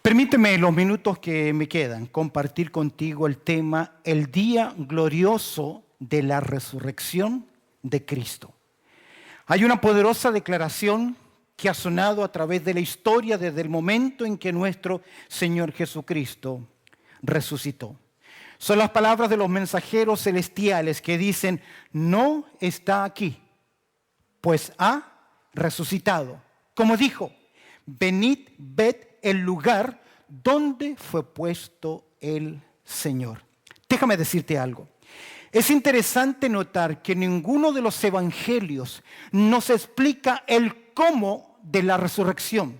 Permíteme los minutos que me quedan compartir contigo el tema, el día glorioso de la resurrección de Cristo. Hay una poderosa declaración que ha sonado a través de la historia desde el momento en que nuestro Señor Jesucristo resucitó. Son las palabras de los mensajeros celestiales que dicen, no está aquí, pues ha resucitado. Como dijo, venid, ved el lugar donde fue puesto el Señor. Déjame decirte algo. Es interesante notar que ninguno de los evangelios nos explica el cómo de la resurrección.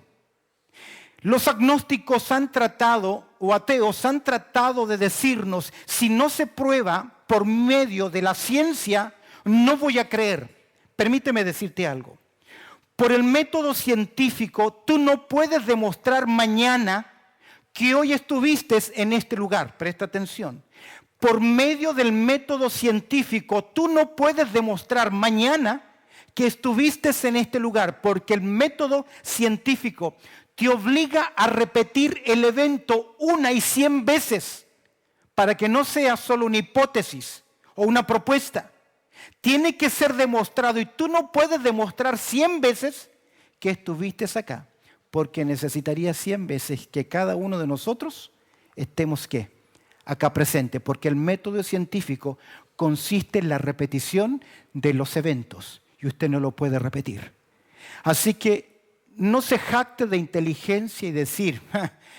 Los agnósticos han tratado, o ateos han tratado de decirnos, si no se prueba por medio de la ciencia, no voy a creer. Permíteme decirte algo. Por el método científico, tú no puedes demostrar mañana que hoy estuviste en este lugar. Presta atención. Por medio del método científico, tú no puedes demostrar mañana que estuviste en este lugar, porque el método científico te obliga a repetir el evento 1 y 100 veces para que no sea solo una hipótesis o una propuesta. Tiene que ser demostrado y tú no puedes demostrar 100 veces que estuviste acá, porque necesitaría 100 veces que cada uno de nosotros estemos ¿qué? Acá presente, porque el método científico consiste en la repetición de los eventos y usted no lo puede repetir. Así que no se jacte de inteligencia y decir,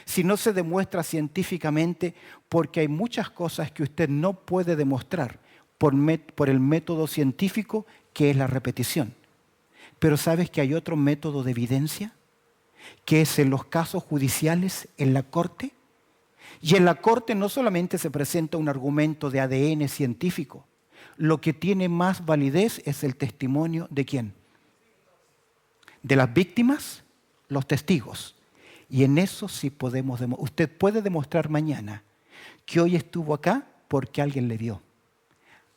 si no se demuestra científicamente, porque hay muchas cosas que usted no puede demostrar por el método científico, que es la repetición. Pero ¿sabes que hay otro método de evidencia? Que es en los casos judiciales, en la corte. Y en la corte no solamente se presenta un argumento de ADN científico. Lo que tiene más validez es el testimonio ¿de quién? De las víctimas, los testigos. Y en eso sí podemos demostrar. Usted puede demostrar mañana que hoy estuvo acá porque alguien le vio.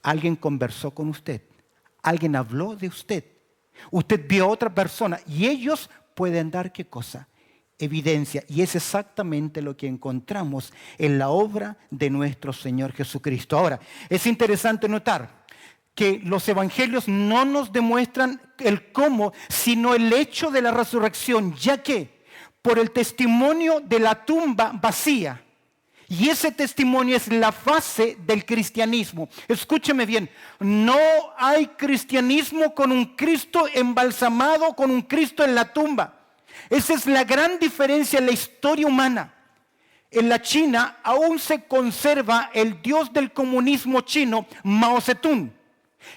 Alguien conversó con usted. Alguien habló de usted. Usted vio a otra persona y ellos pueden dar ¿qué cosa? Evidencia. Y es exactamente lo que encontramos en la obra de nuestro Señor Jesucristo. Ahora, es interesante notar que los evangelios no nos demuestran el cómo, sino el hecho de la resurrección, ya que por el testimonio de la tumba vacía, y ese testimonio es la fase del cristianismo. Escúcheme bien, no hay cristianismo con un Cristo embalsamado, con un Cristo en la tumba. Esa es la gran diferencia en la historia humana. En la China aún se conserva el dios del comunismo chino, Mao Zedong.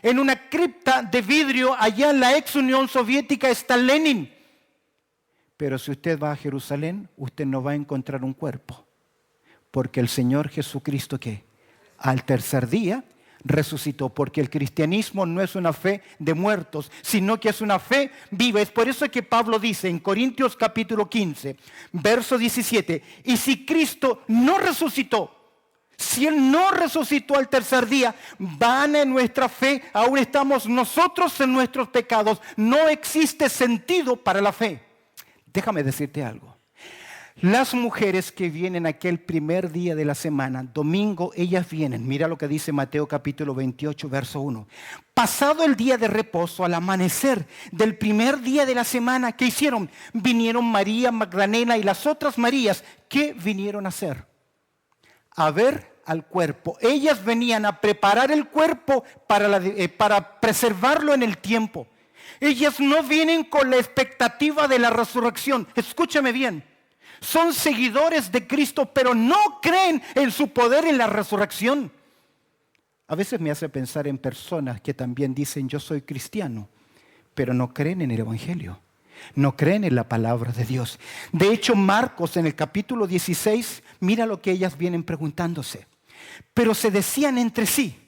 En una cripta de vidrio allá en la ex Unión Soviética está Lenin. Pero si usted va a Jerusalén, usted no va a encontrar un cuerpo. Porque el Señor Jesucristo, ¿qué? Al tercer día resucitó. Porque el cristianismo no es una fe de muertos, sino que es una fe viva. Es por eso que Pablo dice en Corintios capítulo 15, verso 17, y si Cristo no resucitó, si Él no resucitó al tercer día, vana es nuestra fe, aún estamos nosotros en nuestros pecados. No existe sentido para la fe. Déjame decirte algo. Las mujeres que vienen aquel primer día de la semana, domingo, ellas vienen. Mira lo que dice Mateo capítulo 28, verso 1. Pasado el día de reposo, al amanecer del primer día de la semana, ¿qué hicieron? Vinieron María Magdalena y las otras Marías. ¿Qué vinieron a hacer? A ver al cuerpo. Ellas venían a preparar el cuerpo para preservarlo en el tiempo. Ellas no vienen con la expectativa de la resurrección. Escúchame bien. Son seguidores de Cristo, pero no creen en su poder en la resurrección. A veces me hace pensar en personas que también dicen yo soy cristiano, pero no creen en el Evangelio. No creen en la palabra de Dios. De hecho, Marcos en el capítulo 16, mira lo que ellas vienen preguntándose. Pero se decían entre sí,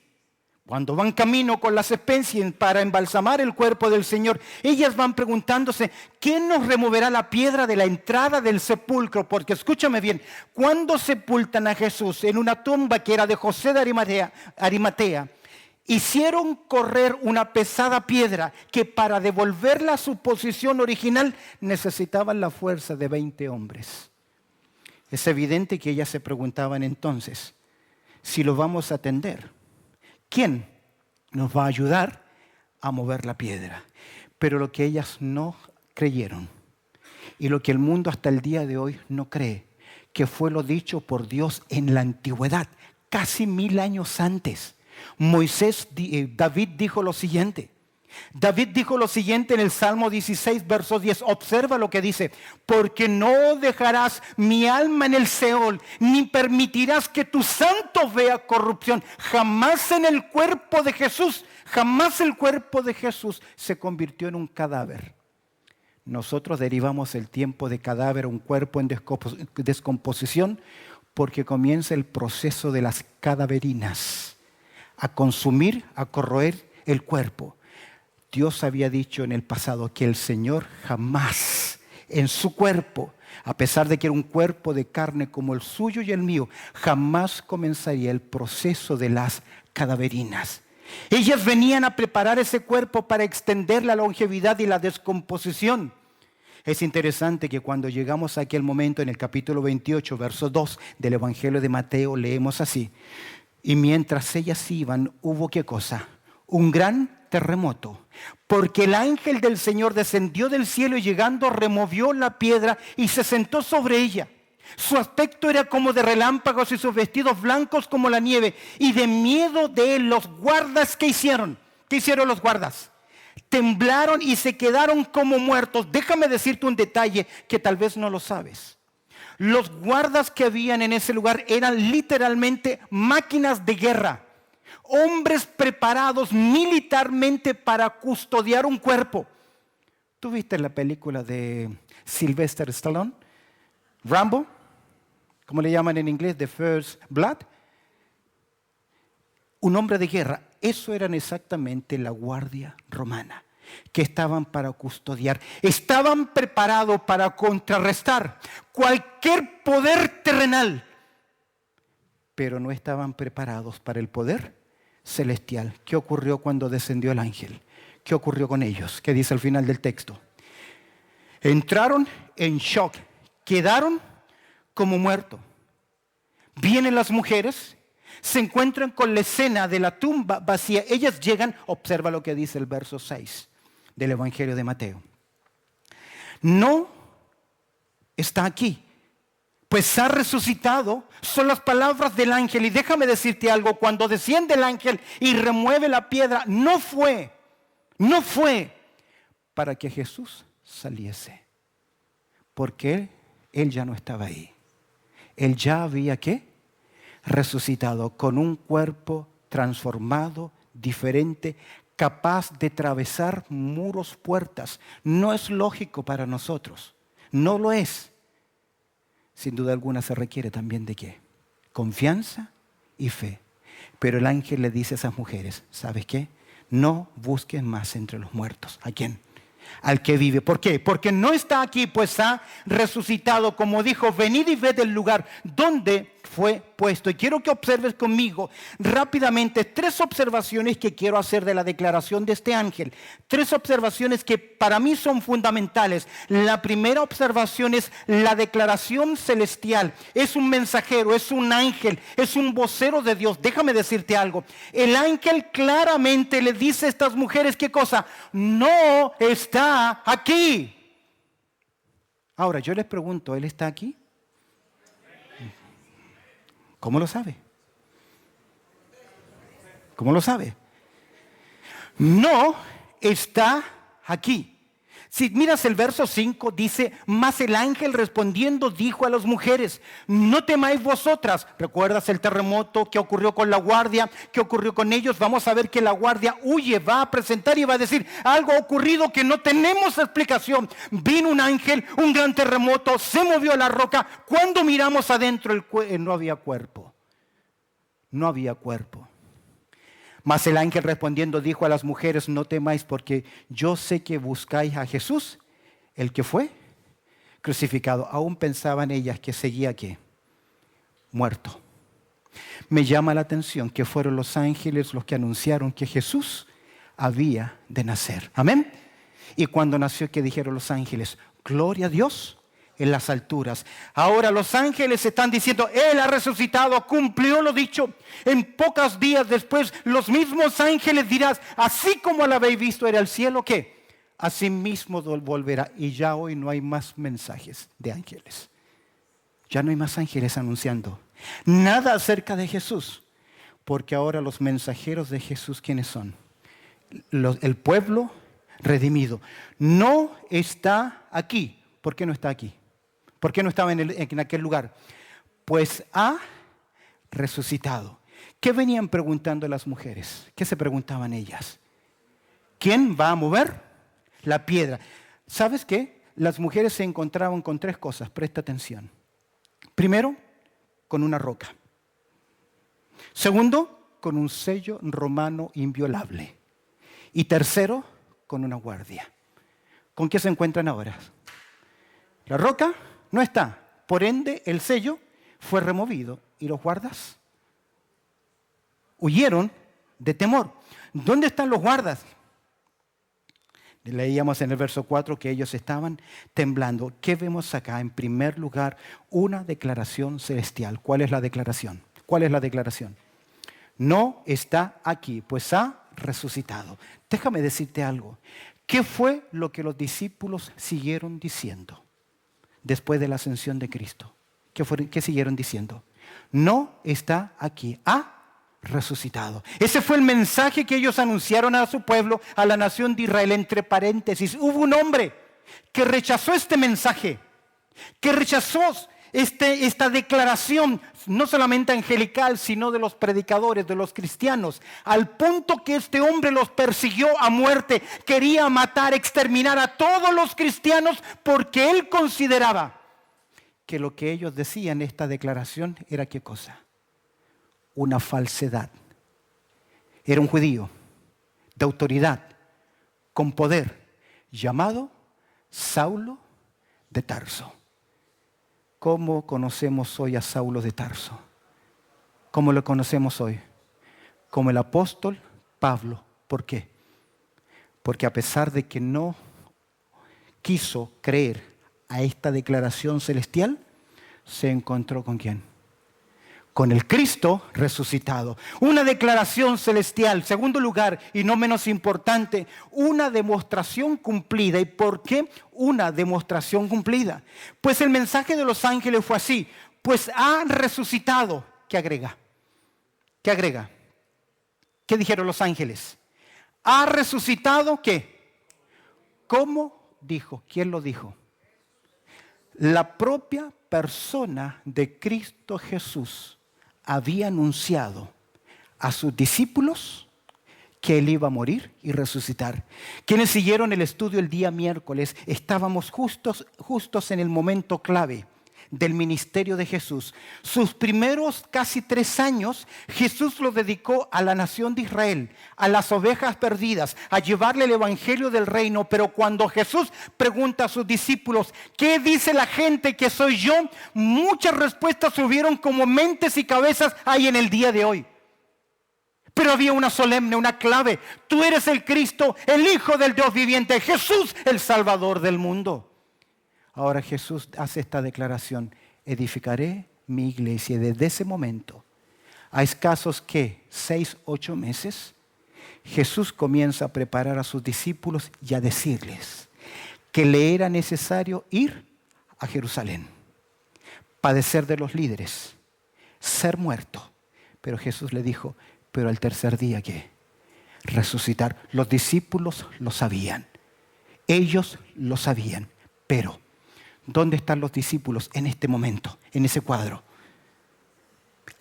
cuando van camino con las especies para embalsamar el cuerpo del Señor, ellas van preguntándose, ¿quién nos removerá la piedra de la entrada del sepulcro? Porque escúchame bien, cuando sepultan a Jesús en una tumba que era de José de Arimatea, hicieron correr una pesada piedra que para devolverla a su posición original necesitaban la fuerza de 20 hombres. Es evidente que ellas se preguntaban entonces, si lo vamos a atender, ¿quién nos va a ayudar a mover la piedra? Pero lo que ellas no creyeron, y lo que el mundo hasta el día de hoy no cree, que fue lo dicho por Dios en la antigüedad, casi 1000 años antes. David dijo lo siguiente. David dijo lo siguiente en el Salmo 16, verso 10. Observa lo que dice. Porque no dejarás mi alma en el Seol, ni permitirás que tu santo vea corrupción. Jamás en el cuerpo de Jesús, jamás el cuerpo de Jesús se convirtió en un cadáver. Nosotros derivamos el tiempo de cadáver a un cuerpo en descomposición porque comienza el proceso de las cadaverinas a consumir, a corroer el cuerpo. Dios había dicho en el pasado que el Señor jamás en su cuerpo, a pesar de que era un cuerpo de carne como el suyo y el mío, jamás comenzaría el proceso de las cadaverinas. Ellas venían a preparar ese cuerpo para extender la longevidad y la descomposición. Es interesante que cuando llegamos a aquel momento en el capítulo 28, verso 2 del Evangelio de Mateo, leemos así. Y mientras ellas iban, hubo ¿qué cosa? Un gran terremoto, porque el ángel del Señor descendió del cielo y llegando removió la piedra y se sentó sobre ella. Su aspecto era como de relámpagos y sus vestidos blancos como la nieve. Y de miedo de él, los guardas, ¿qué hicieron? ¿Qué hicieron los guardas? Temblaron y se quedaron como muertos. Déjame decirte un detalle que tal vez no lo sabes. Los guardas que habían en ese lugar eran literalmente máquinas de guerra. Hombres preparados militarmente para custodiar un cuerpo. ¿Tú viste la película de Sylvester Stallone? Rambo, ¿cómo le llaman en inglés? The First Blood. Un hombre de guerra. Eso eran exactamente la guardia romana, que estaban para custodiar. Estaban preparados para contrarrestar cualquier poder terrenal, pero no estaban preparados para el poder celestial. ¿Qué ocurrió cuando descendió el ángel? ¿Qué ocurrió con ellos? ¿Qué dice al final del texto? Entraron en shock. Quedaron como muertos. Vienen las mujeres, se encuentran con la escena de la tumba vacía. Ellas llegan, observa lo que dice el verso 6 del Evangelio de Mateo. No está aquí, pues ha resucitado. Son las palabras del ángel. Y déjame decirte algo, cuando desciende el ángel y remueve la piedra, no fue para que Jesús saliese, porque Él ya no estaba ahí. Él ya había ¿qué? Resucitado con un cuerpo transformado, diferente, capaz de atravesar muros, puertas. No es lógico para nosotros. No lo es. Sin duda alguna se requiere también de ¿qué? Confianza y fe. Pero el ángel le dice a esas mujeres, ¿sabes qué? No busquen más entre los muertos. ¿A quién? Al que vive. ¿Por qué? Porque no está aquí, pues ha resucitado. Como dijo, venid y ved el lugar donde fue puesto. Y quiero que observes conmigo rápidamente 3 observaciones que quiero hacer de la declaración de este ángel. 3 observaciones que para mí son fundamentales. La primera observación es la declaración celestial. Es un mensajero, es un ángel, es un vocero de Dios. Déjame decirte algo. El ángel claramente le dice a estas mujeres, ¿qué cosa? No está aquí. Ahora, yo les pregunto, ¿Él está aquí? ¿Cómo lo sabe? ¿Cómo lo sabe? No está aquí. Si miras el verso 5, dice, mas el ángel respondiendo dijo a las mujeres, no temáis vosotras. ¿Recuerdas el terremoto que ocurrió con la guardia? ¿Qué ocurrió con ellos? Vamos a ver que la guardia huye, va a presentar y va a decir, algo ha ocurrido que no tenemos explicación. Vino un ángel, un gran terremoto, se movió la roca. Cuando miramos adentro, no había cuerpo. No había cuerpo. Mas el ángel respondiendo dijo a las mujeres, no temáis porque yo sé que buscáis a Jesús, el que fue crucificado. Aún pensaban ellas que seguía ¿qué? Muerto. Me llama la atención que fueron los ángeles los que anunciaron que Jesús había de nacer. Amén. Y cuando nació, ¿qué dijeron los ángeles? Gloria a Dios en las alturas. Ahora los ángeles están diciendo, Él ha resucitado, cumplió lo dicho. En pocos días después, los mismos ángeles dirán, así como lo habéis visto en el cielo, ¿qué? Así mismo volverá. Y ya hoy no hay más mensajes de ángeles. Ya no hay más ángeles anunciando nada acerca de Jesús. Porque ahora los mensajeros de Jesús, ¿quiénes son? El pueblo redimido. No está aquí. ¿Por qué no está aquí? ¿Por qué no estaba en aquel lugar? Pues ha resucitado. ¿Qué venían preguntando las mujeres? ¿Qué se preguntaban ellas? ¿Quién va a mover la piedra? ¿Sabes qué? Las mujeres se encontraban con tres cosas. Presta atención. Primero, con una roca. Segundo, con un sello romano inviolable. Y tercero, con una guardia. ¿Con qué se encuentran ahora? La roca no está. Por ende, el sello fue removido. ¿Y los guardas? Huyeron de temor. ¿Dónde están los guardas? Leíamos en el verso 4 que ellos estaban temblando. ¿Qué vemos acá? En primer lugar, una declaración celestial. ¿Cuál es la declaración? ¿Cuál es la declaración? No está aquí, pues ha resucitado. Déjame decirte algo. ¿Qué fue lo que los discípulos siguieron diciendo después de la ascensión de Cristo? ¿Qué siguieron diciendo? No está aquí, ha resucitado. Ese fue el mensaje que ellos anunciaron a su pueblo, a la nación de Israel. Entre paréntesis, hubo un hombre que rechazó este mensaje, que rechazó esta declaración, no solamente angelical, sino de los predicadores, de los cristianos, al punto que este hombre los persiguió a muerte. Quería matar, exterminar a todos los cristianos porque él consideraba que lo que ellos decían en esta declaración era ¿qué cosa? Una falsedad. Era un judío de autoridad, con poder, llamado Saulo de Tarso. ¿Cómo conocemos hoy a Saulo de Tarso? ¿Cómo lo conocemos hoy? Como el apóstol Pablo. ¿Por qué? Porque a pesar de que no quiso creer a esta declaración celestial, se encontró ¿con quién? Con el Cristo resucitado. Una declaración celestial. Segundo lugar, y no menos importante, una demostración cumplida. ¿Y por qué una demostración cumplida? Pues el mensaje de los ángeles fue así. Pues ha resucitado. ¿Qué agrega? ¿Qué agrega? ¿Qué dijeron los ángeles? ¿Ha resucitado qué? ¿Cómo dijo? ¿Quién lo dijo? La propia persona de Cristo Jesús había anunciado a sus discípulos que Él iba a morir y resucitar. Quienes siguieron el estudio el día miércoles, estábamos justos en el momento clave del ministerio de Jesús. Sus primeros casi 3 años, Jesús los dedicó a la nación de Israel, a las ovejas perdidas, a llevarle el evangelio del reino. Pero cuando Jesús pregunta a sus discípulos, ¿qué dice la gente que soy yo? Muchas respuestas hubieron como mentes y cabezas hay en el día de hoy. Pero había una solemne, una clave. Tú eres el Cristo, el Hijo del Dios viviente, Jesús, el Salvador del mundo. Ahora Jesús hace esta declaración: edificaré mi iglesia. Y desde ese momento, a escasos 6, 8 meses, Jesús comienza a preparar a sus discípulos y a decirles que le era necesario ir a Jerusalén, padecer de los líderes, ser muerto. Pero Jesús le dijo, pero al tercer día ¿qué? Resucitar. Los discípulos lo sabían, ellos lo sabían, pero ¿dónde están los discípulos en este momento, en ese cuadro?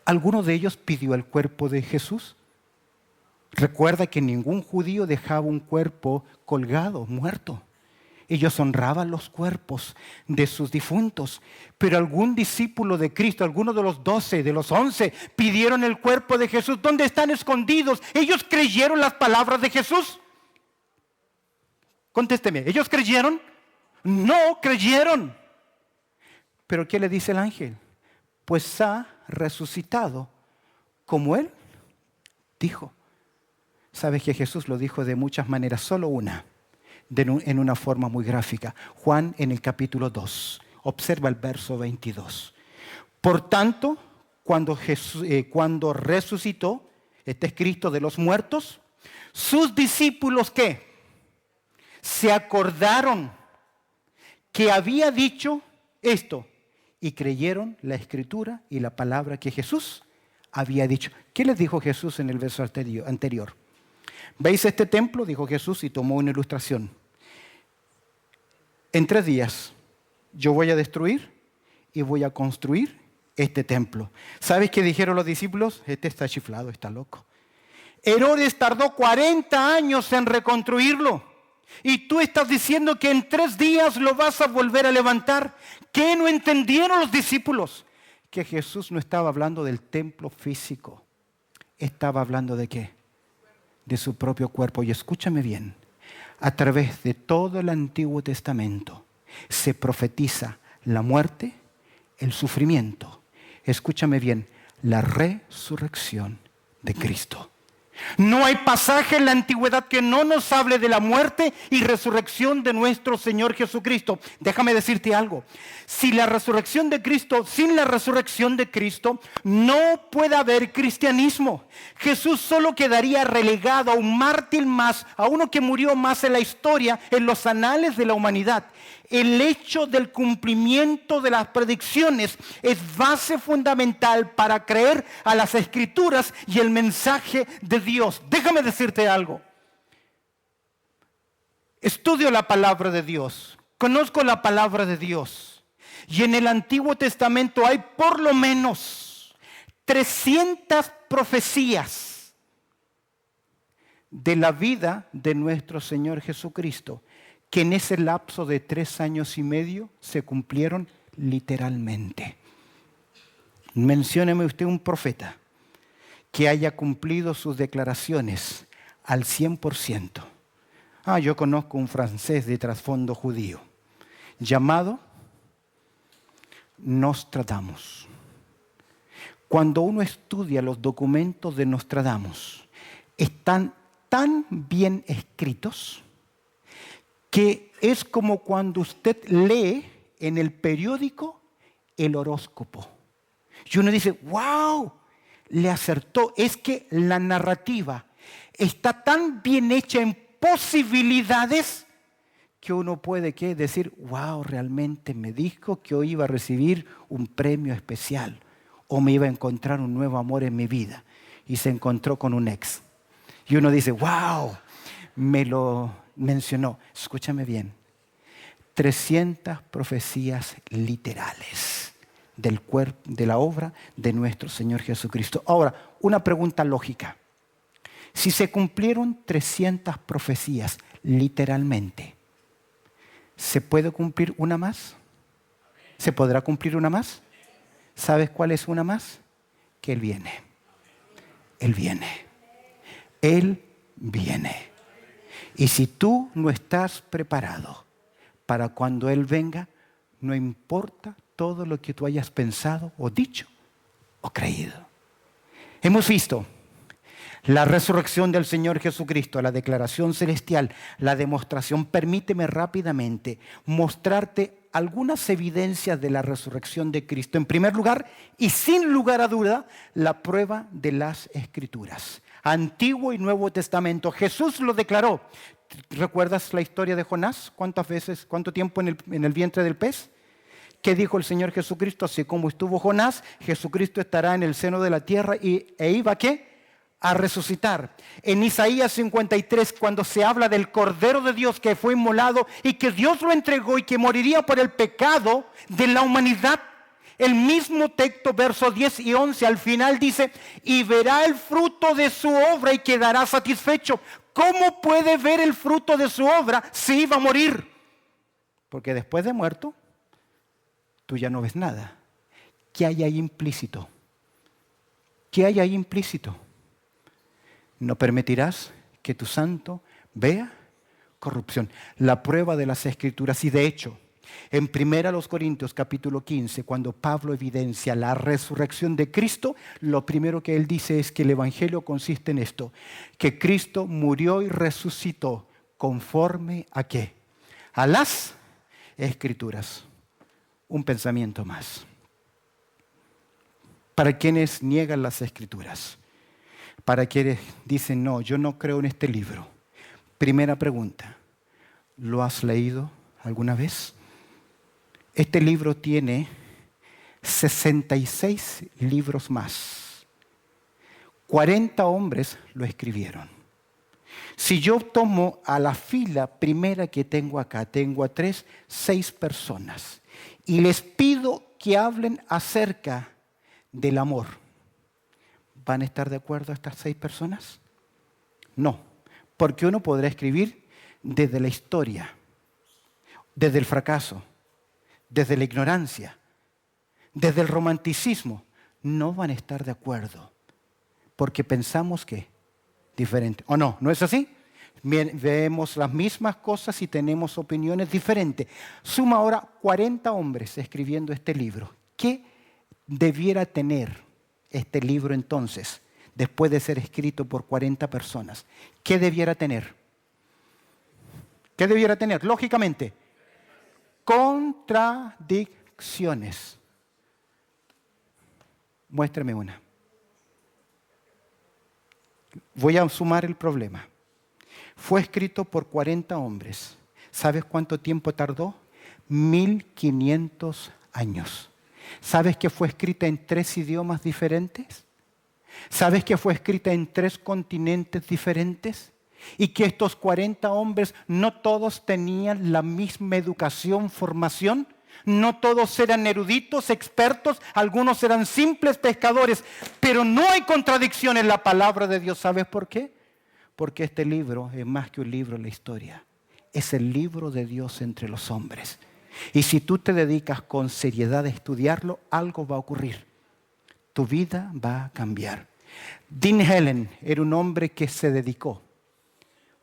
¿Alguno de ellos pidió el cuerpo de Jesús? Recuerda que ningún judío dejaba un cuerpo colgado, muerto. Ellos honraban los cuerpos de sus difuntos. Pero algún discípulo de Cristo, alguno de los 12, de los 11, pidieron el cuerpo de Jesús. ¿Dónde están escondidos? ¿Ellos creyeron las palabras de Jesús? Contésteme, ¿ellos creyeron? No creyeron. ¿Pero qué le dice el ángel? Pues ha resucitado como Él dijo. ¿Sabes que Jesús lo dijo de muchas maneras? Solo una, en una forma muy gráfica. Juan en el capítulo 2. Observa el verso 22. Por tanto, cuando resucitó, este es Cristo de los muertos, sus discípulos, ¿qué? Se acordaron que había dicho esto y creyeron la escritura y la palabra que Jesús había dicho. ¿Qué les dijo Jesús en el verso anterior? ¿Veis este templo? Dijo Jesús y tomó una ilustración. En 3 días yo voy a destruir y voy a construir este templo. ¿Sabes qué dijeron los discípulos? Este está chiflado, está loco. Herodes tardó 40 años en reconstruirlo. Y tú estás diciendo que en 3 días lo vas a volver a levantar. ¿Qué no entendieron los discípulos? Que Jesús no estaba hablando del templo físico. Estaba hablando ¿de qué? De su propio cuerpo. Y escúchame bien. A través de todo el Antiguo Testamento se profetiza la muerte, el sufrimiento. Escúchame bien, la resurrección de Cristo. No hay pasaje en la antigüedad que no nos hable de la muerte y resurrección de nuestro Señor Jesucristo. Déjame decirte algo. Sin la resurrección de Cristo, no puede haber cristianismo. Jesús solo quedaría relegado a un mártir más, a uno que murió más en la historia, en los anales de la humanidad. El hecho del cumplimiento de las predicciones es base fundamental para creer a las Escrituras y el mensaje de Dios. Déjame decirte algo. Estudio la palabra de Dios, conozco la palabra de Dios. Y en el Antiguo Testamento hay por lo menos 300 profecías de la vida de nuestro Señor Jesucristo, que en ese lapso de 3 años y medio se cumplieron literalmente. Mencióneme usted un profeta que haya cumplido sus declaraciones al 100%. Yo conozco un francés de trasfondo judío llamado Nostradamus. Cuando uno estudia los documentos de Nostradamus, están tan bien escritos que es como cuando usted lee en el periódico el horóscopo. Y uno dice, wow, le acertó. Es que la narrativa está tan bien hecha en posibilidades que uno puede decir, wow, realmente me dijo que hoy iba a recibir un premio especial o me iba a encontrar un nuevo amor en mi vida. Y se encontró con un ex. Y uno dice, wow, me lo mencionó. Escúchame bien. 300 profecías literales de la obra de nuestro Señor Jesucristo. Ahora, una pregunta lógica. Si se cumplieron 300 profecías literalmente, ¿se puede cumplir una más? ¿Se podrá cumplir una más? ¿Sabes cuál es una más? Que Él viene. Él viene. Él viene. Y si tú no estás preparado para cuando Él venga, no importa todo lo que tú hayas pensado o dicho o creído. Hemos visto la resurrección del Señor Jesucristo, la declaración celestial, la demostración. Permíteme rápidamente mostrarte algunas evidencias de la resurrección de Cristo. En primer lugar, y sin lugar a duda, la prueba de las Escrituras. Antiguo y Nuevo Testamento. Jesús lo declaró. ¿Recuerdas la historia de Jonás? ¿Cuánto tiempo en el vientre del pez? ¿Qué dijo el Señor Jesucristo? Así como estuvo Jonás, Jesucristo estará en el seno de la tierra e iba ¿qué? A resucitar. En Isaías 53, cuando se habla del Cordero de Dios que fue inmolado y que Dios lo entregó y que moriría por el pecado de la humanidad, el mismo texto, versos 10 y 11, al final dice, y verá el fruto de su obra y quedará satisfecho. ¿Cómo puede ver el fruto de su obra si iba a morir? Porque después de muerto, tú ya no ves nada. ¿Qué hay ahí implícito? ¿Qué hay ahí implícito? No permitirás que tu santo vea corrupción. La prueba de las Escrituras. Y de hecho, en 1 Corintios capítulo 15, cuando Pablo evidencia la resurrección de Cristo, lo primero que él dice es que el Evangelio consiste en esto, que Cristo murió y resucitó conforme a ¿qué? A las Escrituras. un pensamiento más. Para quienes niegan las Escrituras, para quienes dicen, no, yo no creo en este libro. Primera pregunta, ¿lo has leído alguna vez? Este libro tiene 66 libros más. 40 hombres lo escribieron. Si yo tomo a la fila primera que tengo acá, tengo a 6 personas, y les pido que hablen acerca del amor, ¿van a estar de acuerdo estas 6 personas? No, porque uno podrá escribir desde la historia, desde el fracaso, desde la ignorancia, desde el romanticismo. No van a estar de acuerdo, porque pensamos que diferente. ¿O no? ¿No es así? Vemos las mismas cosas y tenemos opiniones diferentes. Suma ahora 40 hombres escribiendo este libro. ¿Qué debiera tener este libro entonces, después de ser escrito por 40 personas? ¿Qué debiera tener? ¿Qué debiera tener? Lógicamente, contradicciones. Muéstrame una. Voy a sumar el problema. Fue escrito por 40 hombres. ¿Sabes cuánto tiempo tardó? 1500 años. ¿Sabes que fue escrita en 3 idiomas diferentes? ¿Sabes que fue escrita en 3 continentes diferentes? Y que estos 40 hombres no todos tenían la misma educación, formación. No todos eran eruditos, expertos, algunos eran simples pescadores, pero no hay contradicción en la palabra de Dios. ¿Sabes por qué? Porque este libro es más que un libro en la historia. Es el libro de Dios entre los hombres. Y si tú te dedicas con seriedad a estudiarlo, algo va a ocurrir. Tu vida va a cambiar. Dean Helen era un hombre que se dedicó.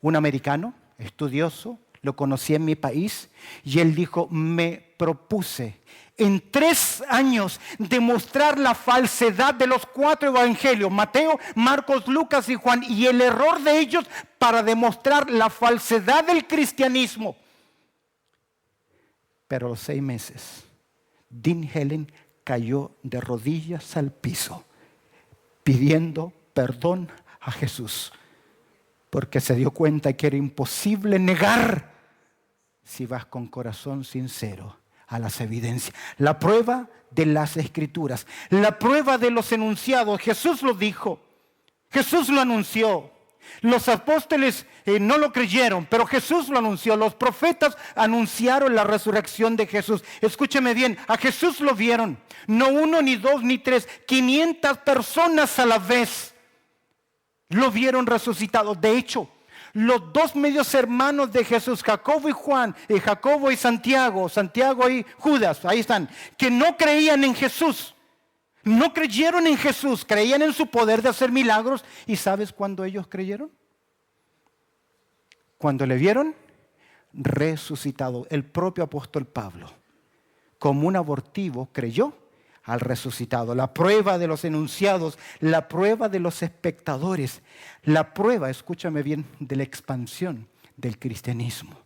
Un americano, estudioso, lo conocí en mi país, y él dijo, me propuse en 3 años demostrar la falsedad de los 4 evangelios, Mateo, Marcos, Lucas y Juan, y el error de ellos para demostrar la falsedad del cristianismo. Pero a los 6 meses, Dean Helen cayó de rodillas al piso, pidiendo perdón a Jesús, porque se dio cuenta que era imposible negar si vas con corazón sincero a las evidencias. La prueba de las Escrituras, la prueba de los enunciados. Jesús lo dijo, Jesús lo anunció. Los apóstoles no lo creyeron, pero Jesús lo anunció. Los profetas anunciaron la resurrección de Jesús. Escúcheme bien, a Jesús lo vieron. No 1, ni 2, ni 3, 500 personas a la vez lo vieron resucitado. De hecho, los 2 medios hermanos de Jesús, Jacobo y Juan, Jacobo y Santiago, Santiago y Judas, ahí están, que no creían en Jesús. No creyeron en Jesús, creían en su poder de hacer milagros. ¿Y sabes cuándo ellos creyeron? Cuando le vieron resucitado. El propio apóstol Pablo, como un abortivo, creyó al resucitado. La prueba de los enunciados, la prueba de los espectadores, la prueba, escúchame bien, de la expansión del cristianismo.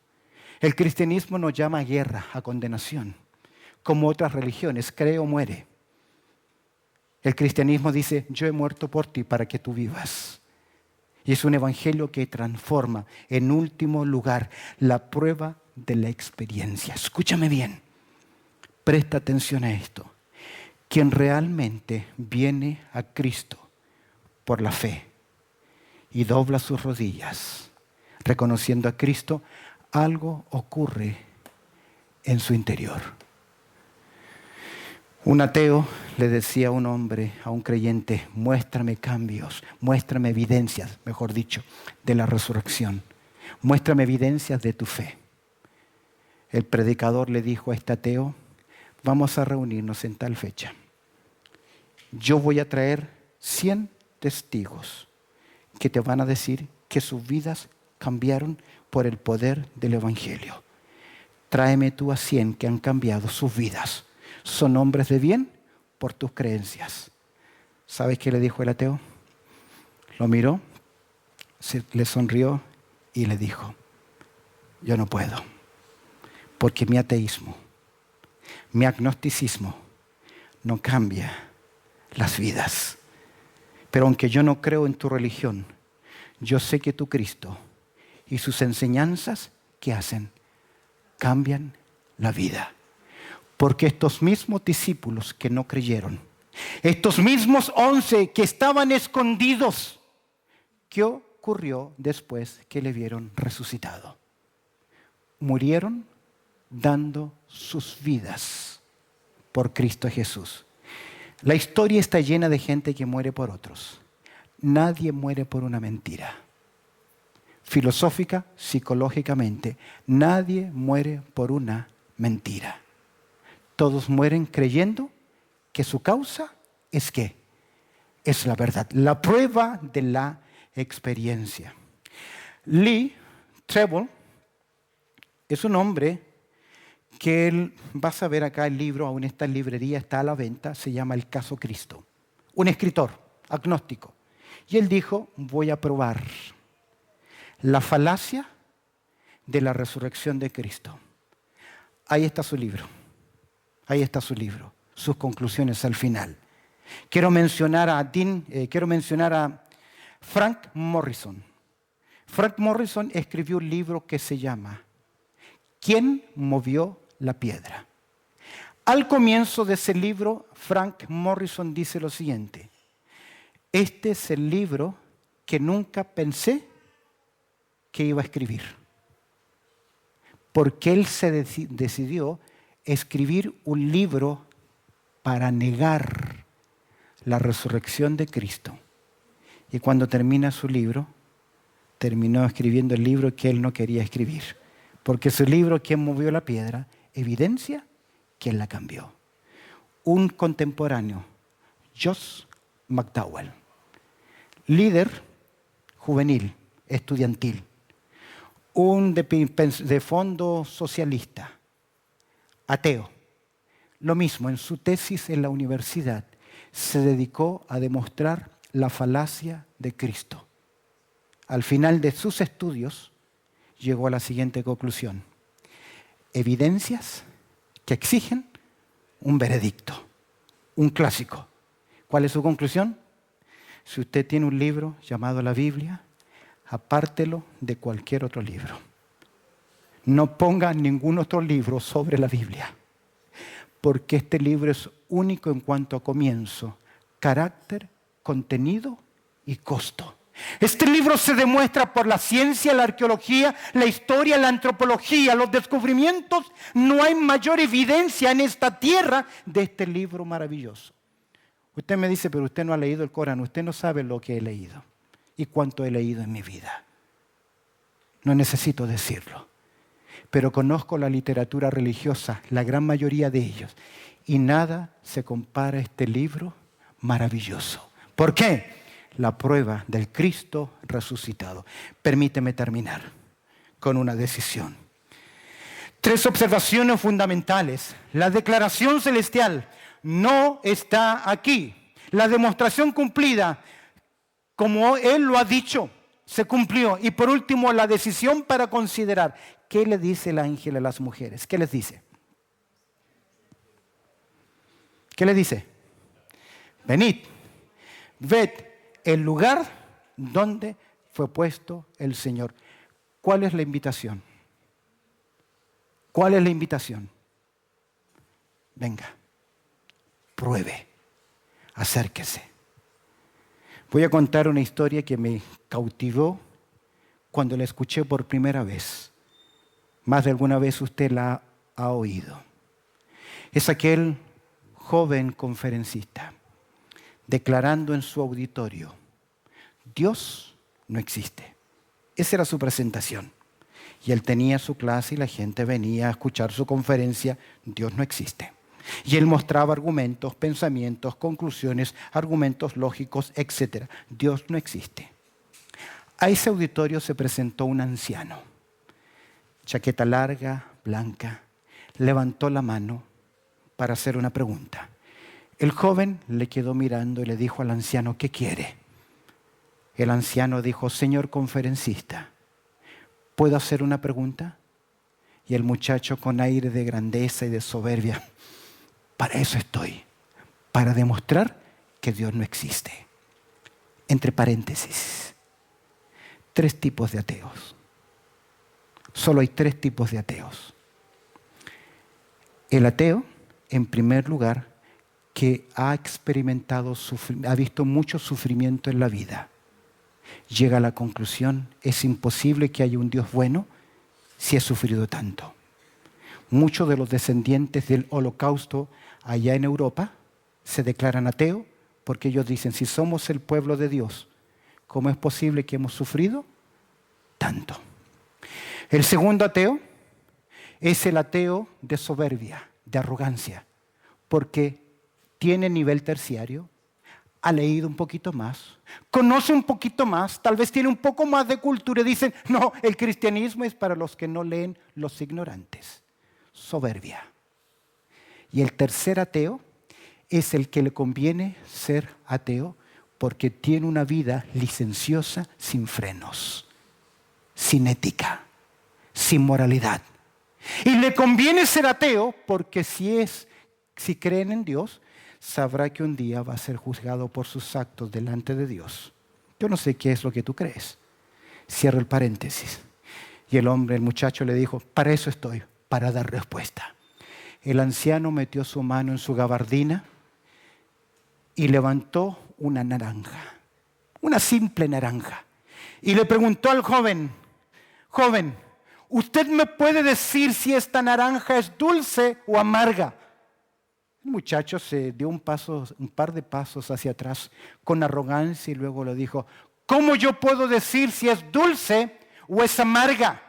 El cristianismo nos llama a guerra, a condenación, como otras religiones, cree o muere. El cristianismo dice, yo he muerto por ti para que tú vivas. Y es un evangelio que transforma. En último lugar, la prueba de la experiencia. Escúchame bien, presta atención a esto. Quien realmente viene a Cristo por la fe y dobla sus rodillas, reconociendo a Cristo, algo ocurre en su interior. Un ateo le decía a un hombre, a un creyente, muéstrame cambios, muéstrame evidencias, mejor dicho, de la resurrección. Muéstrame evidencias de tu fe. El predicador le dijo a este ateo, vamos a reunirnos en tal fecha. Yo voy a traer 100 testigos que te van a decir que sus vidas cambiaron por el poder del evangelio. Tráeme tú a 100 que han cambiado sus vidas. Son hombres de bien por tus creencias. ¿Sabes qué le dijo el ateo? Lo miró, le sonrió y le dijo, yo no puedo, porque mi ateísmo Mi agnosticismo no cambia las vidas. Pero aunque yo no creo en tu religión, yo sé que tu Cristo y sus enseñanzas, ¿qué hacen? Cambian la vida. Porque estos mismos discípulos que no creyeron, estos mismos 11 que estaban escondidos, ¿qué ocurrió después que le vieron resucitado? Murieron dando sus vidas por Cristo Jesús. La historia está llena de gente que muere por otros. Nadie muere por una mentira. Filosófica, psicológicamente, nadie muere por una mentira. Todos mueren creyendo que su causa es ¿qué? Es la verdad, la prueba de la experiencia. Lee Strobel es un hombre que vas a ver acá el libro, aún está en librería, está a la venta, se llama El Caso Cristo. Un escritor agnóstico. Y él dijo, voy a probar la falacia de la resurrección de Cristo. Ahí está su libro. Ahí está su libro, sus conclusiones al final. Quiero mencionar a Frank Morrison. Frank Morrison escribió un libro que se llama ¿Quién movió la piedra? Al comienzo de ese libro, Frank Morrison dice lo siguiente: este es el libro que nunca pensé que iba a escribir. Porque él se decidió escribir un libro para negar la resurrección de Cristo. Y cuando termina su libro, terminó escribiendo el libro que él no quería escribir. Porque su libro, ¿Quién movió la piedra?, evidencia que él la cambió. Un contemporáneo, Josh McDowell, líder juvenil, estudiantil, un de fondo socialista, ateo. Lo mismo, en su tesis en la universidad, se dedicó a demostrar la falacia de Cristo. Al final de sus estudios, llegó a la siguiente conclusión: evidencias que exigen un veredicto, un clásico. ¿Cuál es su conclusión? Si usted tiene un libro llamado la Biblia, apártelo de cualquier otro libro. No ponga ningún otro libro sobre la Biblia, porque este libro es único en cuanto a comienzo, carácter, contenido y costo. Este libro se demuestra por la ciencia, la arqueología, la historia, la antropología, los descubrimientos. No hay mayor evidencia en esta tierra de este libro maravilloso. Usted me dice, pero usted no ha leído el Corán, usted no sabe lo que he leído y cuánto he leído en mi vida. No necesito decirlo, pero conozco la literatura religiosa, la gran mayoría de ellos, y nada se compara a este libro maravilloso. ¿Por qué? La prueba del Cristo resucitado. Permíteme terminar con una decisión. 3 observaciones fundamentales. La declaración celestial no está aquí. La demostración cumplida, como Él lo ha dicho, se cumplió. Y por último, la decisión para considerar. ¿Qué le dice el ángel a las mujeres? ¿Qué les dice? ¿Qué les dice? Venid, ved el lugar donde fue puesto el Señor. ¿Cuál es la invitación? ¿Cuál es la invitación? Venga, pruebe, acérquese. Voy a contar una historia que me cautivó cuando la escuché por primera vez. Más de alguna vez usted la ha oído. Es aquel joven conferencista declarando en su auditorio: Dios no existe. Esa era su presentación. Y él tenía su clase y la gente venía a escuchar su conferencia. Dios no existe. Y él mostraba argumentos, pensamientos, conclusiones, argumentos lógicos, etc. Dios no existe. A ese auditorio se presentó un anciano, chaqueta larga, blanca, levantó la mano para hacer una pregunta. El joven le quedó mirando y le dijo al anciano: ¿qué quiere? El anciano dijo: señor conferencista, ¿puedo hacer una pregunta? Y el muchacho con aire de grandeza y de soberbia: para eso estoy, para demostrar que Dios no existe. Entre paréntesis, 3 tipos de ateos. Solo hay 3 tipos de ateos. El ateo, en primer lugar, que ha experimentado, ha visto mucho sufrimiento en la vida, llega a la conclusión: es imposible que haya un Dios bueno si he sufrido tanto. Muchos de los descendientes del Holocausto allá en Europa se declaran ateos porque ellos dicen: si somos el pueblo de Dios, ¿cómo es posible que hemos sufrido tanto? El segundo ateo es el ateo de soberbia, de arrogancia, porque tiene nivel terciario, ha leído un poquito más, conoce un poquito más, tal vez tiene un poco más de cultura y dicen: no, el cristianismo es para los que no leen, los ignorantes. Soberbia. Y el tercer ateo es el que le conviene ser ateo porque tiene una vida licenciosa, sin frenos, sin ética, sin moralidad. Y le conviene ser ateo porque si creen en Dios, sabrá que un día va a ser juzgado por sus actos delante de Dios. Yo no sé qué es lo que tú crees. Cierro el paréntesis. Y el muchacho le dijo: para eso estoy, para dar respuesta. El anciano metió su mano en su gabardina y levantó una naranja, una simple naranja, y le preguntó al joven: joven, ¿usted me puede decir si esta naranja es dulce o amarga? El muchacho se dio un par de pasos hacia atrás con arrogancia y luego le dijo: ¿cómo yo puedo decir si es dulce o es amarga,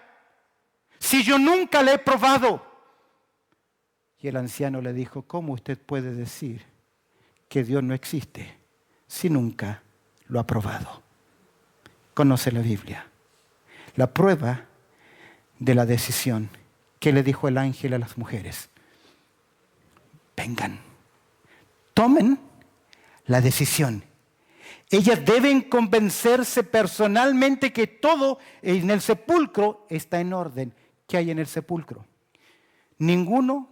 si yo nunca la he probado? Y el anciano le dijo: ¿cómo usted puede decir que Dios no existe si nunca lo ha probado? Conoce la Biblia. La prueba de la decisión. ¿Qué le dijo el ángel a las mujeres? Vengan, tomen la decisión. Ellas deben convencerse personalmente que todo en el sepulcro está en orden. ¿Qué hay en el sepulcro? Ningún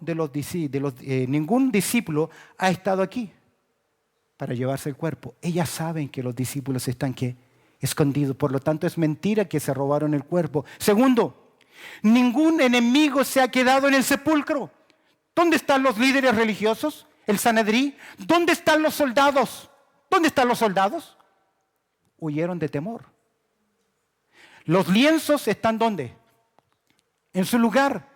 discípulo ha estado aquí para llevarse el cuerpo. Ellas saben que los discípulos están ¿qué? Escondidos. Por lo tanto, es mentira que se robaron el cuerpo. Segundo, ningún enemigo se ha quedado en el sepulcro. ¿Dónde están los líderes religiosos? ¿El Sanedrín? ¿Dónde están los soldados? ¿Dónde están los soldados? Huyeron de temor. Los lienzos están ¿dónde? En su lugar.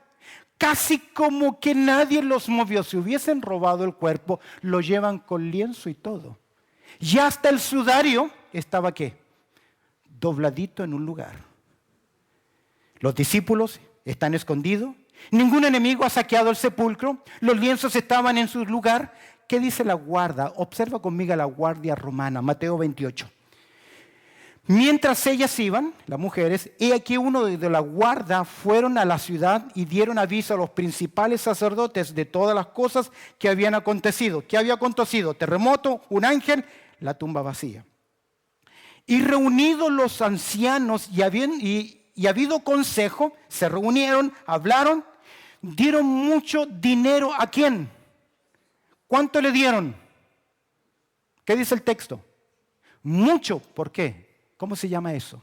Casi como que nadie los movió. Si hubiesen robado el cuerpo, lo llevan con lienzo y todo. Y hasta el sudario estaba ¿qué? Dobladito en un lugar. Los discípulos están escondidos. Ningún enemigo ha saqueado el sepulcro. Los lienzos estaban en su lugar. ¿Qué dice la guardia? Observa conmigo la guardia romana, Mateo 28. Mientras ellas iban, las mujeres, he aquí uno de la guardia fueron a la ciudad y dieron aviso a los principales sacerdotes de todas las cosas que habían acontecido. ¿Qué había acontecido? Terremoto, un ángel, la tumba vacía. Y reunidos los ancianos y habido consejo, se reunieron, hablaron, dieron mucho dinero. ¿A quién? ¿Cuánto le dieron? ¿Qué dice el texto? Mucho. ¿Por qué? ¿Cómo se llama eso?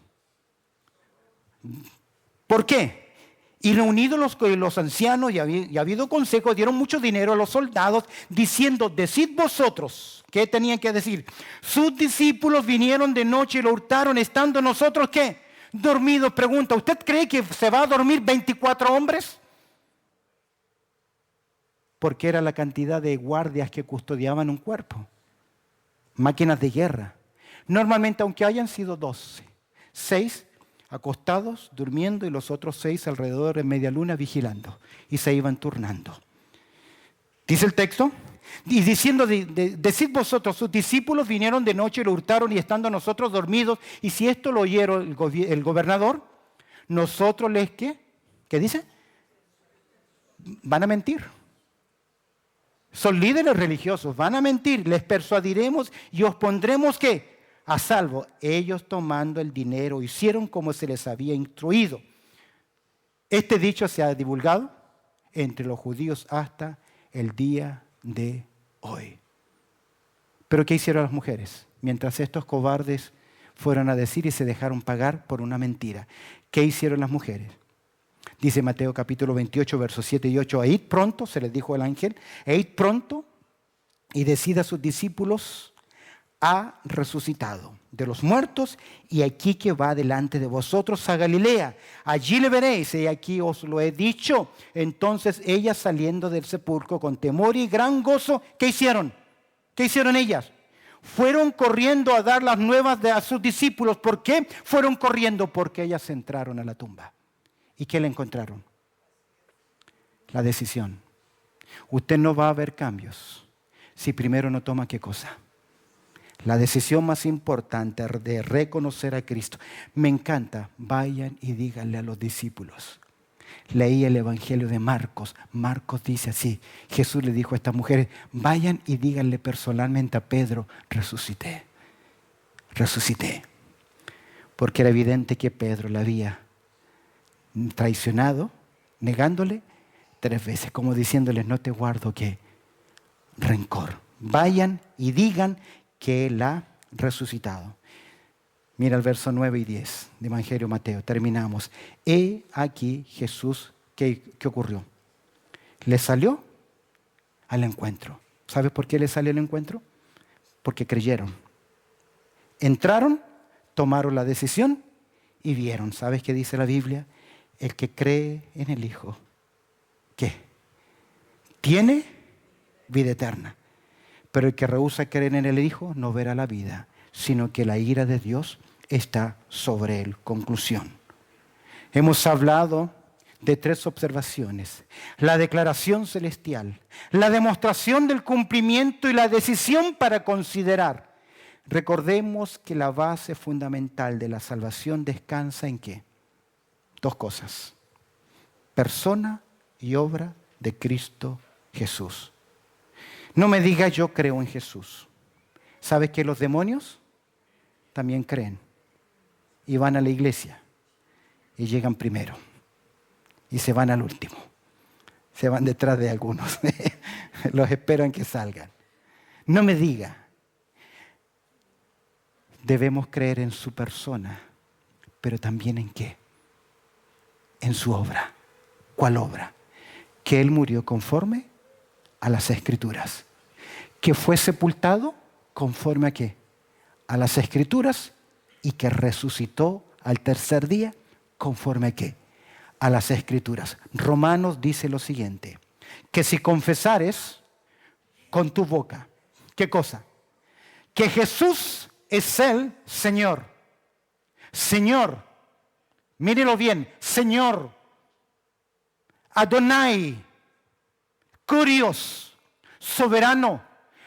¿Por qué? Y reunidos los ancianos y habido consejo, dieron mucho dinero a los soldados, diciendo: decid vosotros. ¿Qué tenían que decir? Sus discípulos vinieron de noche y lo hurtaron, estando nosotros ¿qué? Dormidos. Pregunta: ¿usted cree que se va a dormir 24 hombres? Porque era la cantidad de guardias que custodiaban un cuerpo. Máquinas de guerra. Normalmente, aunque hayan sido 12, 6 acostados, durmiendo, y los otros 6 alrededor de media luna vigilando. Y se iban turnando. Dice el texto, y diciendo: decid vosotros, sus discípulos vinieron de noche y lo hurtaron, y estando nosotros dormidos, y si esto lo oyeron el gobernador, nosotros les, ¿qué? ¿Qué dice? Van a mentir. Son líderes religiosos, van a mentir, les persuadiremos y os pondremos ¿qué? A salvo. Ellos, tomando el dinero, hicieron como se les había instruido. Este dicho se ha divulgado entre los judíos hasta el día de hoy. ¿Pero qué hicieron las mujeres? Mientras estos cobardes fueron a decir y se dejaron pagar por una mentira. ¿Qué hicieron las mujeres? Dice Mateo capítulo 28, versos 7 y 8. Id pronto, se les dijo el ángel, id pronto y decid a sus discípulos, ha resucitado de los muertos y aquí que va delante de vosotros a Galilea. Allí le veréis y aquí os lo he dicho. Entonces ellas saliendo del sepulcro con temor y gran gozo, ¿qué hicieron? ¿Qué hicieron ellas? Fueron corriendo a dar las nuevas a sus discípulos. ¿Por qué fueron corriendo? Porque ellas entraron a la tumba. ¿Y qué le encontraron? La decisión. Usted no va a ver cambios si primero no toma ¿qué cosa? La decisión más importante de reconocer a Cristo. Me encanta, vayan y díganle a los discípulos. Leí el Evangelio de Marcos. Marcos dice así, Jesús le dijo a estas mujeres, vayan y díganle personalmente a Pedro, resucité. Resucité. Porque era evidente que Pedro la había traicionado, negándole 3 veces, como diciéndoles, no te guardo ¿qué? Rencor. Vayan y digan que Él ha resucitado. Mira el verso 9 y 10 de Evangelio Mateo. Terminamos. He aquí Jesús, ¿qué ocurrió? Le salió al encuentro. ¿Sabes por qué le salió al encuentro? Porque creyeron. Entraron, tomaron la decisión y vieron. ¿Sabes qué dice la Biblia? El que cree en el Hijo, ¿qué? Tiene vida eterna. Pero el que rehúsa creer en el Hijo no verá la vida, sino que la ira de Dios está sobre él. Conclusión. Hemos hablado de 3 observaciones. La declaración celestial, la demostración del cumplimiento y la decisión para considerar. Recordemos que la base fundamental de la salvación descansa ¿en qué? 2 cosas. Persona y obra de Cristo Jesús. No me diga yo creo en Jesús. ¿Sabes que los demonios también creen? Y van a la iglesia. Y llegan primero. Y se van al último. Se van detrás de algunos. Los esperan que salgan. No me diga. Debemos creer en su persona. Pero también ¿en qué? En su obra. ¿Cuál obra? Que Él murió conforme a las Escrituras. Que fue sepultado conforme a qué? A las Escrituras y que resucitó al tercer día conforme a qué? A las Escrituras. Romanos dice lo siguiente, que si confesares con tu boca, ¿qué cosa? Que Jesús es el Señor. Señor, mírelo bien, Señor, Adonai, Curios, soberano,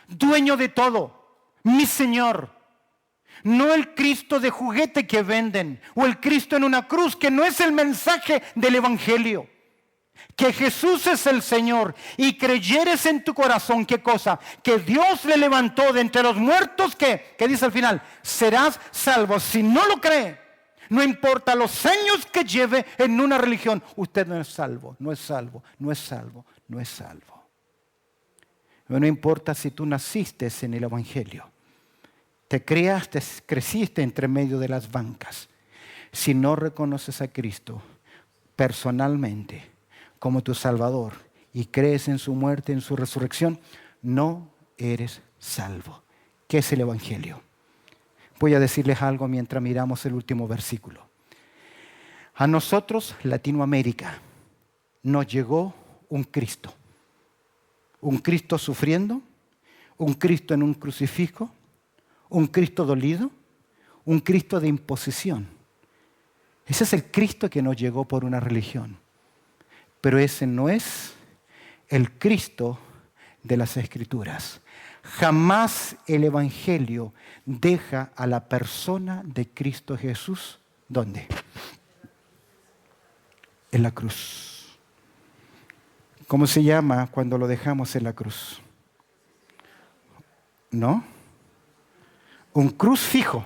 dueño de todo, mi Señor. No el Cristo de juguete que venden o el Cristo en una cruz, que no es el mensaje del Evangelio. Que Jesús es el Señor y creyeres en tu corazón, ¿qué cosa? Que Dios le levantó de entre los muertos, ¿qué? ¿Qué dice al final? Serás salvo. Si no lo cree, no importa los años que lleve en una religión, usted no es salvo, no es salvo, no es salvo, no es salvo. No importa si tú naciste en el Evangelio, te criaste, creciste entre medio de las bancas. Si no reconoces a Cristo personalmente como tu Salvador y crees en su muerte, en su resurrección, no eres salvo. ¿Qué es el Evangelio? Voy a decirles algo mientras miramos el último versículo. A nosotros, Latinoamérica, nos llegó un Cristo. Un Cristo sufriendo, un Cristo en un crucifijo, un Cristo dolido, un Cristo de imposición. Ese es el Cristo que nos llegó por una religión. Pero ese no es el Cristo de las Escrituras. Jamás el Evangelio deja a la persona de Cristo Jesús, ¿dónde? En la cruz. ¿Cómo se llama cuando lo dejamos en la cruz? ¿No? Un cruz fijo.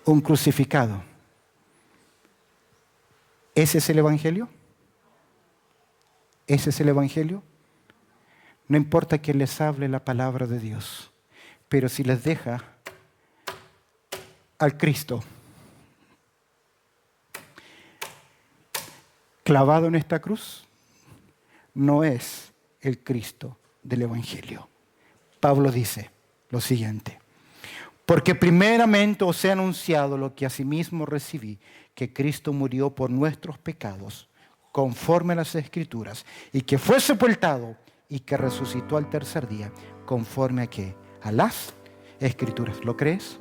Un crucificado. ¿Ese es el Evangelio? ¿Ese es el Evangelio? No importa que les hable la palabra de Dios, pero si les deja al Cristo clavado en esta cruz, no es el Cristo del Evangelio. Pablo dice lo siguiente: porque primeramente os he anunciado lo que asimismo recibí, que Cristo murió por nuestros pecados, conforme a las Escrituras, y que fue sepultado y que resucitó al tercer día, conforme a qué? A las Escrituras. ¿Lo crees?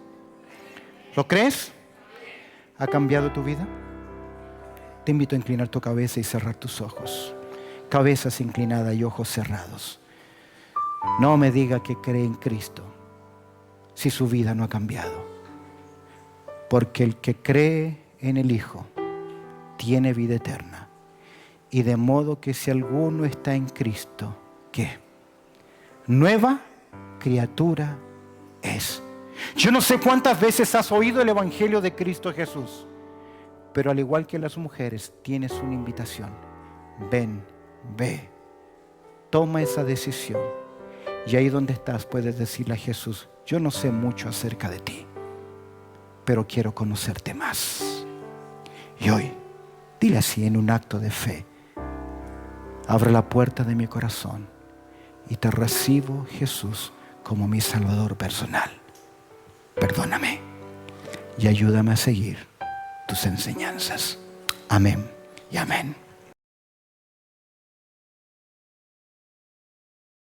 ¿Lo crees? ¿Ha cambiado tu vida? Te invito a inclinar tu cabeza y cerrar tus ojos. Cabezas inclinadas y ojos cerrados. No me diga que cree en Cristo si su vida no ha cambiado. Porque el que cree en el Hijo tiene vida eterna. Y de modo que si alguno está en Cristo, ¿qué? Nueva criatura es. Yo no sé cuántas veces has oído el Evangelio de Cristo Jesús, pero al igual que las mujeres, tienes una invitación. Ven, ve, toma esa decisión. Y ahí donde estás puedes decirle a Jesús: yo no sé mucho acerca de ti, pero quiero conocerte más. Y hoy, dile así en un acto de fe: abre la puerta de mi corazón y te recibo, Jesús, como mi Salvador personal. Perdóname y ayúdame a seguir tus enseñanzas. Amén y amén.